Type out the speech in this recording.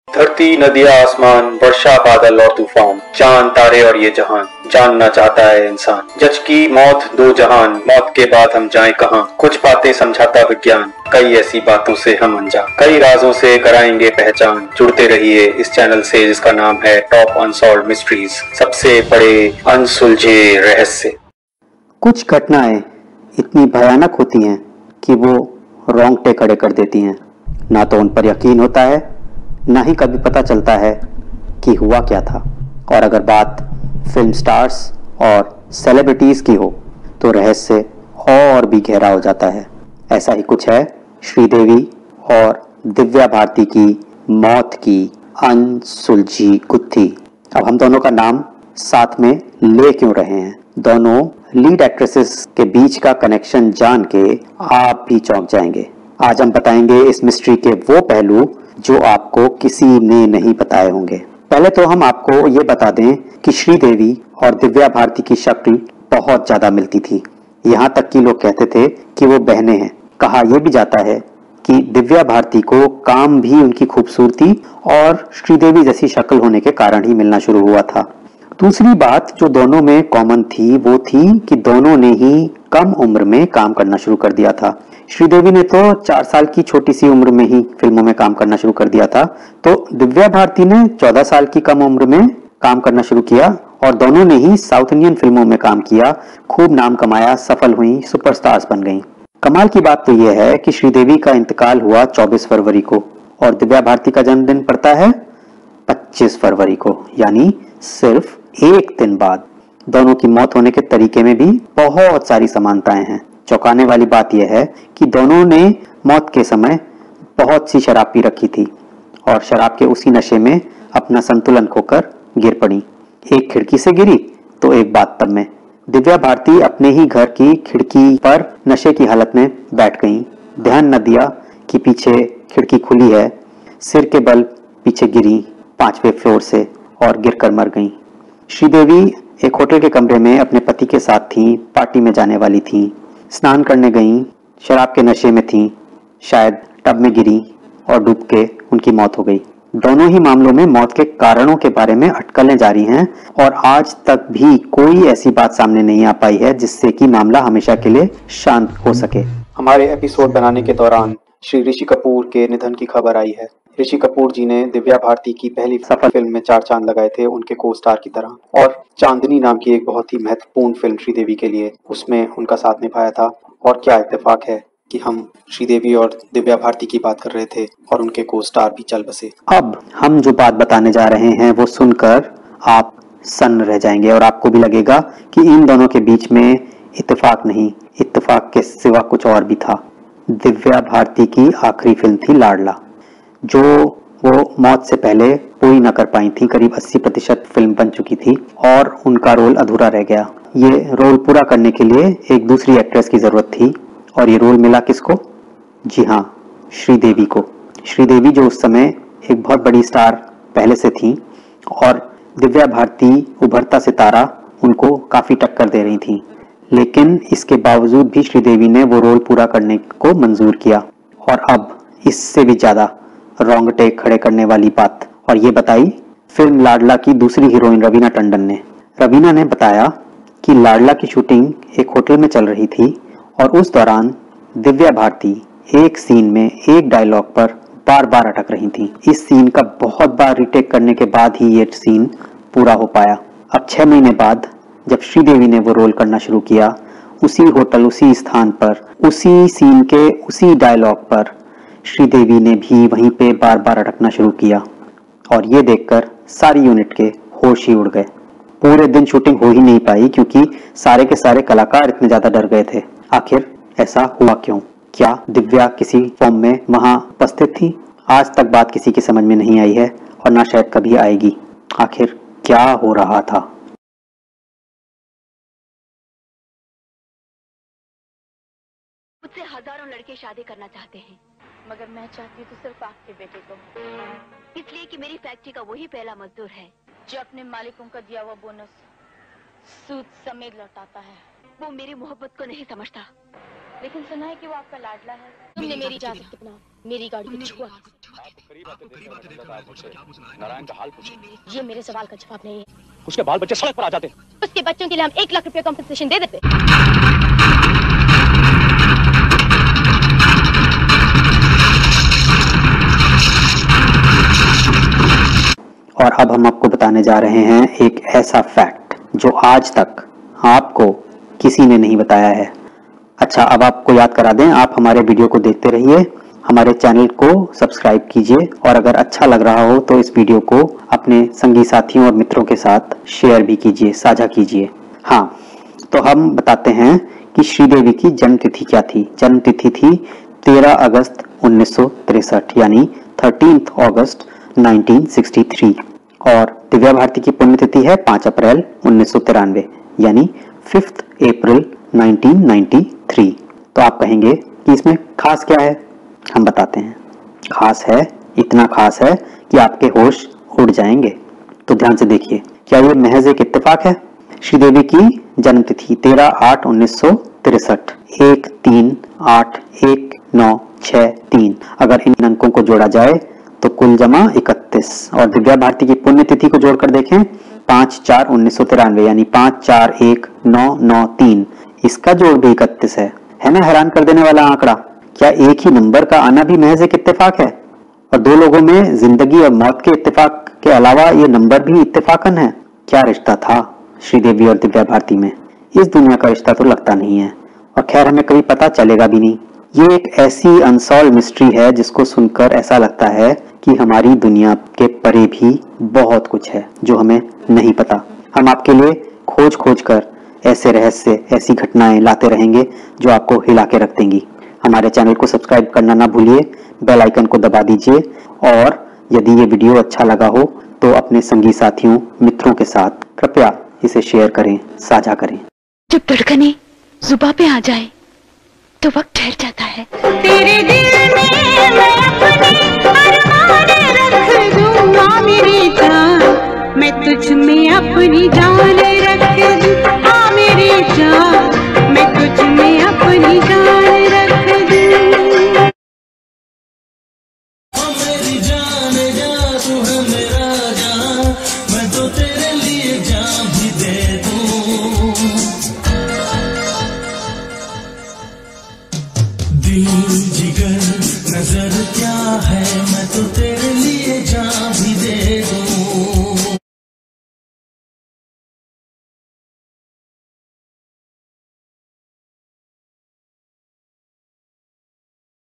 धरती, नदियाँ, आसमान, वर्षा, बादल और तूफान, चांद, तारे और ये जहान, जानना चाहता है इंसान। जज की मौत दो जहान, मौत के बाद हम जाएं कहां? कुछ बातें समझाता विज्ञान, कई ऐसी बातों से हम अनजान, कई राजों से कराएंगे पहचान। जुड़ते रहिए इस चैनल से जिसका नाम है टॉप अनसॉल्व्ड मिस्ट्रीज, सबसे बड़े अनसुलझे रहस्य। कुछ घटनाएं इतनी भयानक होती हैं कि वो रोंगटे खड़े कर देती हैं। ना तो उन पर यकीन होता है, ना ही कभी पता चलता है कि हुआ क्या था। और अगर बात फिल्म स्टार्स और सेलिब्रिटीज़ की हो तो रहस्य और भी गहरा हो जाता है। ऐसा ही कुछ है श्रीदेवी और दिव्या भारती की मौत की अनसुलझी गुत्थी। अब हम दोनों का नाम साथ में ले क्यों रहे हैं? दोनों लीड एक्ट्रेसेस के बीच का कनेक्शन जान के आप भी चौंक जाएंगे। आज हम बताएंगे इस मिस्ट्री के वो पहलू जो आपको किसी ने नहीं बताए होंगे। पहले तो हम आपको ये बता दें कि श्रीदेवी और दिव्या भारती की शक्ल बहुत ज्यादा मिलती थी। यहाँ तक कि लोग कहते थे कि वो बहनें हैं। कहा यह भी जाता है कि दिव्या भारती को काम भी उनकी खूबसूरती और श्रीदेवी जैसी शक्ल होने के कारण ही मिलना शुरू हुआ था। दूसरी बात जो दोनों में कॉमन थी वो थी कि दोनों ने ही कम उम्र में काम करना शुरू कर दिया था। श्रीदेवी ने तो 4 साल की छोटी सी उम्र में ही फिल्मों में काम करना शुरू कर दिया था, तो दिव्या भारती ने 14 साल की कम उम्र में काम करना शुरू किया और दोनों ने ही साउथ इंडियन फिल्मों में काम किया, खूब नाम कमाया, सफल हुई, सुपरस्टार्स बन गईं। कमाल की बात तो यह है कि श्रीदेवी का इंतकाल हुआ 24 फरवरी को और दिव्या भारती का जन्मदिन पड़ता है 25 फरवरी को, यानी सिर्फ एक दिन बाद। दोनों की मौत होने के तरीके में भी बहुत सारी समानताएं हैं। चौंकाने वाली बात यह है कि दोनों ने मौत के समय बहुत सी शराब पी रखी थी और शराब के उसी नशे में अपना संतुलन खोकर गिर पड़ी। एक खिड़की से गिरी तो एक बाथटब में। दिव्या भारती अपने ही घर की खिड़की पर नशे की हालत में बैठ गईं। ध्यान न दिया कि पीछे खिड़की खुली है, सिर के बल पीछे गिरी 5वें फ्लोर से और गिरकर मर गईं। श्रीदेवी एक होटल के कमरे में अपने पति के साथ थीं, पार्टी में जाने वाली थीं, स्नान करने गईं, शराब के नशे में थीं, शायद टब में गिरी और डूब के उनकी मौत हो गई। दोनों ही मामलों में मौत के कारणों के बारे में अटकलें जारी हैं और आज तक भी कोई ऐसी बात सामने नहीं आ पाई है जिससे कि मामला हमेशा के लिए शांत हो सके। हमारे एपिसोड बनाने के दौरान श्री ऋषि कपूर के निधन की खबर आई है। ऋषि कपूर जी ने दिव्या भारती की पहली सफल फिल्म में 4 चांद लगाए थे उनके को स्टार की तरह, और चांदनी नाम की एक बहुत ही महत्वपूर्ण फिल्म श्रीदेवी के लिए, उसमें उनका साथ निभाया था। और क्या इत्तेफाक है कि हम श्रीदेवी और दिव्या भारती की बात कर रहे थे और उनके को स्टार भी चल बसे। अब हम जो बात बताने जा रहे हैं वो सुनकर आप सन्न रह जाएंगे और आपको भी लगेगा कि इन दोनों के बीच में इत्तेफाक नहीं, इत्तेफाक के सिवा कुछ और भी था। दिव्या भारती की आखिरी फिल्म थी लाडला, जो वो मौत से पहले पूरी न कर पाई थी। करीब 80% फिल्म बन चुकी थी और उनका रोल अधूरा रह गया। ये रोल पूरा करने के लिए एक दूसरी एक्ट्रेस की जरूरत थी और ये रोल मिला किसको? जी हाँ, श्रीदेवी को। श्रीदेवी जो उस समय एक बहुत बड़ी स्टार पहले से थी और दिव्या भारती उभरता सितारा, उनको काफी टक्कर दे रही थी, लेकिन इसके बावजूद भी श्रीदेवी ने वो रोल पूरा करने को मंजूर किया। और अब इससे भी ज्यादा रोंगटे खड़े करने वाली बात और ये बताई फिल्म लाडला की दूसरी हीरोइन रवीना टंडन ने। रवीना ने बताया कि लाडला की शूटिंग एक होटल में चल रही थी और उस दौरान दिव्या भारती एक सीन में एक डायलॉग पर बार बार अटक रही थी। इस सीन का बहुत बार रिटेक करने के बाद ही ये सीन पूरा हो पाया। अब 6 महीने बाद जब श्रीदेवी ने वो रोल करना शुरू किया, उसी होटल, उसी स्थान पर, उसी सीन के उसी डायलॉग पर श्रीदेवी ने भी वहीं पे बार बार अटकना शुरू किया और ये देखकर सारी यूनिट के होश ही उड़ गए। पूरे दिन शूटिंग हो ही नहीं पाई क्योंकि सारे के सारे कलाकार इतने ज्यादा डर गए थे। आखिर ऐसा हुआ क्यों? क्या दिव्या किसी फॉर्म में वहां उपस्थित थी? आज तक बात किसी की समझ में नहीं आई है और ना शायद कभी आएगी। आखिर क्या हो रहा था? मुझसे हजारों लड़के शादी करना चाहते हैं, मगर मैं चाहती हूँ तो सिर्फ आपके बेटे को, इसलिए कि मेरी फैक्ट्री का वही पहला मजदूर है जो अपने मालिकों का दिया हुआ बोनस सूद समेत लौटाता है। वो मेरी मोहब्बत को नहीं समझता, लेकिन सुना है कि वो आपका लाडला है। तुमने मेरी इजाजत के बिना मेरी गाड़ी को छुआ नारायण का हाल पूछे। ये मेरे सवाल का जवाब नहीं है। उसके बाल बच्चे सड़क पर आ जाते। उसके बच्चों के लिए हम 1 लाख रुपए कॉम्पेंसेशन दे देते। और अब हम आपको बताने जा रहे हैं एक ऐसा फैक्ट जो आज तक आपको किसी ने नहीं बताया है। अच्छा, अब आपको याद करा दें, आप हमारे वीडियो को देखते रहिए, हमारे चैनल को सब्सक्राइब कीजिए और अगर अच्छा लग रहा हो तो इस वीडियो को अपने संगी साथियों और मित्रों के साथ शेयर भी कीजिए, साझा कीजिए। हाँ, तो हम बताते हैं कि श्रीदेवी की जन्म तिथि क्या थी। जन्म तिथि थी 13 अगस्त 1963 यानी 13 अगस्त 1963 और दिव्या भारती की पुण्यतिथि है 5 अप्रैल 1993 यानी 5 अप्रैल 1993। तो आप कहेंगे कि इसमें खास क्या है, हम बताते हैं। खास है, इतना खास है कि आपके होश उड़ जाएंगे। तो ध्यान से देखिए, क्या ये महज एक इत्तेफाक है? श्रीदेवी की जन्म तिथि 13/8/1963 13/8/1963। अगर इन अंकों को जोड़ा जाए तो कुल जमा 31 और दिव्या भारती की पुण्यतिथि को जोड़कर देखें 5/4/1993 यानी 5/4/1993। इसका जोड़ भी 31 है ना? हैरान कर देने वाला आंकड़ा। क्या एक ही नंबर का आना भी महज एक इत्तेफाक है? और दो लोगों में जिंदगी और मौत के इत्तेफाक के अलावा ये नंबर भी इत्तेफाकन है। क्या रिश्ता था श्रीदेवी और दिव्या भारती में? इस दुनिया का रिश्ता तो लगता नहीं है और खैर हमें कभी पता चलेगा भी नहीं। ये एक ऐसी अनसॉल्व मिस्ट्री है जिसको सुनकर ऐसा लगता है कि हमारी दुनिया के परे भी बहुत कुछ है जो हमें नहीं पता। हम आपके लिए खोज खोज कर ऐसे रहस्य, ऐसी घटनाएं लाते रहेंगे जो आपको हिला के रख देंगी। हमारे चैनल को सब्सक्राइब करना ना भूलिए, बेल आइकन को दबा दीजिए और यदि ये वीडियो अच्छा लगा हो तो अपने संगी साथियों, मित्रों के साथ कृपया इसे शेयर करें, साझा करें। जब धड़कनें जुबां पे आ जाए तो वक्त ठहर जाता है। तेरे दिल में मैं अपने अरमान रख दूंगा मेरी जान, मैं तुझ में अपनी जान रख दूं। हाँ मेरी जान, मैं तुझ में अपनी जान रख दूं। मेरी जान जा, तू है मेरा जान, मैं तो तेरे लिए जान भी दे दूं। दिल जिगर नजर क्या है, मैं तो तेरे